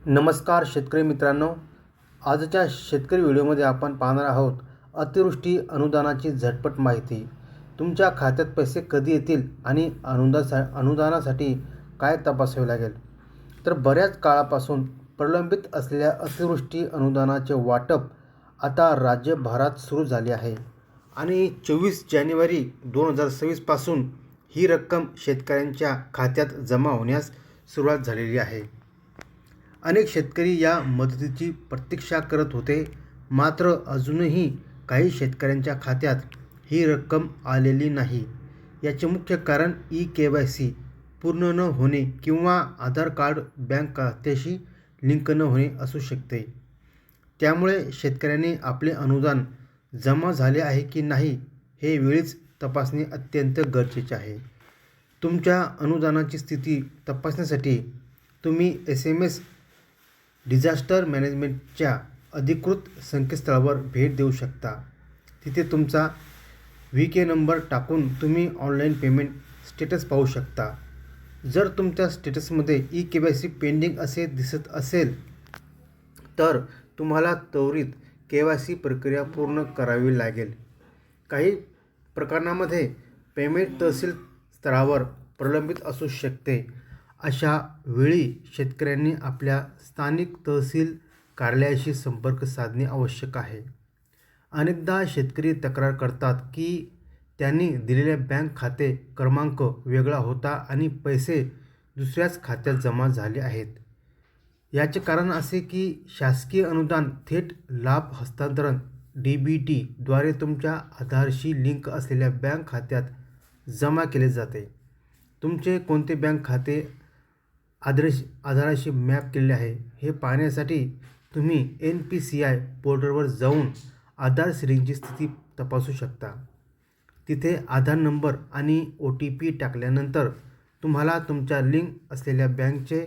नमस्कार शेतकरी मित्रांनो, आजच्या शेतकरी व्हिडिओमध्ये आपण पाहणार आहोत अतिवृष्टी अनुदानाची झटपट माहिती. तुमच्या खात्यात पैसे कधी येतील आणि अनुदानासाठी काय तपासावे लागेल. तर बऱ्याच काळापासून प्रलंबित असलेल्या अतिवृष्टी अनुदानाचे वाटप आता राज्यभरात सुरू झाले आहे आणि 24 जानेवारी 2026 पासून ही रक्कम शेतकऱ्यांच्या खात्यात जमा होण्यास सुरुवात झालेली आहे. अनेक शेतकरी या मदतीची प्रतीक्षा करत होते, मात्र अजूनही काही शेतकऱ्यांच्या खात्यात ही रक्कम आलेली नाही. याचे मुख्य कारण ई-केवायसी पूर्ण न होणे किंवा आधार कार्ड बँक खात्याशी लिंक न होणे असू शकते. त्यामुळे शेतकऱ्यांनी आपले अनुदान जमा झाले आहे की नाही हे वेळीच तपासणे अत्यंत गरजेचे आहे. तुमच्या अनुदानाची स्थिती तपासण्यासाठी तुम्ही SMS डिझास्टर मॅनेजमेंटच्या अधिकृत संकेतस्थळावर भेट देऊ शकता. तिथे तुमचा VK नंबर टाकून तुम्ही ऑनलाईन पेमेंट स्टेटस पाहू शकता. जर तुमच्या स्टेटसमध्ये ई-केवायसी पेंडिंग असे दिसत असेल तर तुम्हाला त्वरित KYC प्रक्रिया पूर्ण करावी लागेल. काही प्रकरणांमध्ये पेमेंट तहसील स्तरावर प्रलंबित असू शकते. अशा वेळी शेतकऱ्यांनी आपल्या स्थानिक तहसील कार्यालयाशी संपर्क साधणे आवश्यक आहे. अनेकदा शेतकरी तक्रार करतात की त्यांनी दिलेला बँक खाते क्रमांक वेगळा होता आणि पैसे दुसऱ्याच खात्यात जमा झाले आहेत. याचे कारण असे की शासकीय अनुदान थेट लाभ हस्तांतरण DBT द्वारे तुमच्या आधारशी लिंक असलेल्या बँक खात्यात जमा केले जाते. तुमचे कोणते बँक खाते आधाराशी मॅप केलेले आहे हे पाहण्यासाठी तुम्ही NPCI पोर्टलवर जाऊन आधार सिडिंगची स्थिती तपासू शकता. तिथे आधार नंबर आणि OTP टाकल्यानंतर तुम्हाला तुमच्या लिंक असलेल्या बँकचे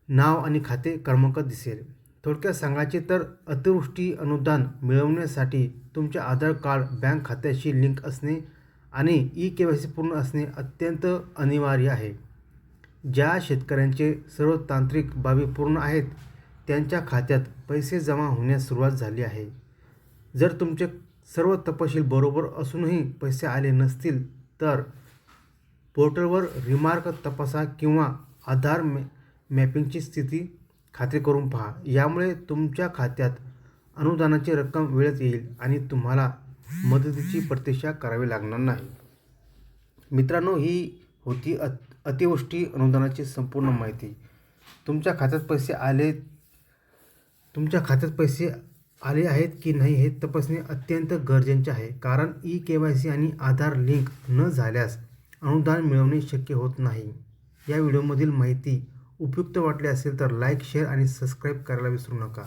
नाव आणि खाते क्रमांक दिसेल. थोडक्यात सांगायचे तर अतिवृष्टी अनुदान मिळवण्यासाठी तुमचे आधार कार्ड बँक खात्याशी लिंक असणे आणि ई-केवायसी पूर्ण असणे अत्यंत अनिवार्य आहे. ज्या शेतकऱ्यांचे सर्व तांत्रिक बाबी पूर्ण आहेत त्यांच्या खात्यात पैसे जमा होण्यास सुरुवात झाली आहे. जर तुमचे सर्व तपशील बरोबर असूनही पैसे आले नसतील तर पोर्टलवर रिमार्क तपासा किंवा आधार मॅपिंगची स्थिती खात्री करून पहा. यामुळे तुमच्या खात्यात अनुदानाची रक्कम वेळेत येईल आणि तुम्हाला मदतीची प्रतीक्षा करावी लागणार नाही. मित्रांनो, ही होती अतिवृष्टी अनुदानाची संपूर्ण माहिती. तुमच्या खात्यात पैसे आले आहेत की नाही हे तपासणे अत्यंत गरजेचे आहे. कारण ई-केवायसी आणि आधार लिंक न झाल्यास अनुदान मिळवणे शक्य होत नाही. या व्हिडिओमधील माहिती उपयुक्त वाटली असेल तर लाईक, शेअर आणि सबस्क्राईब करायला विसरू नका.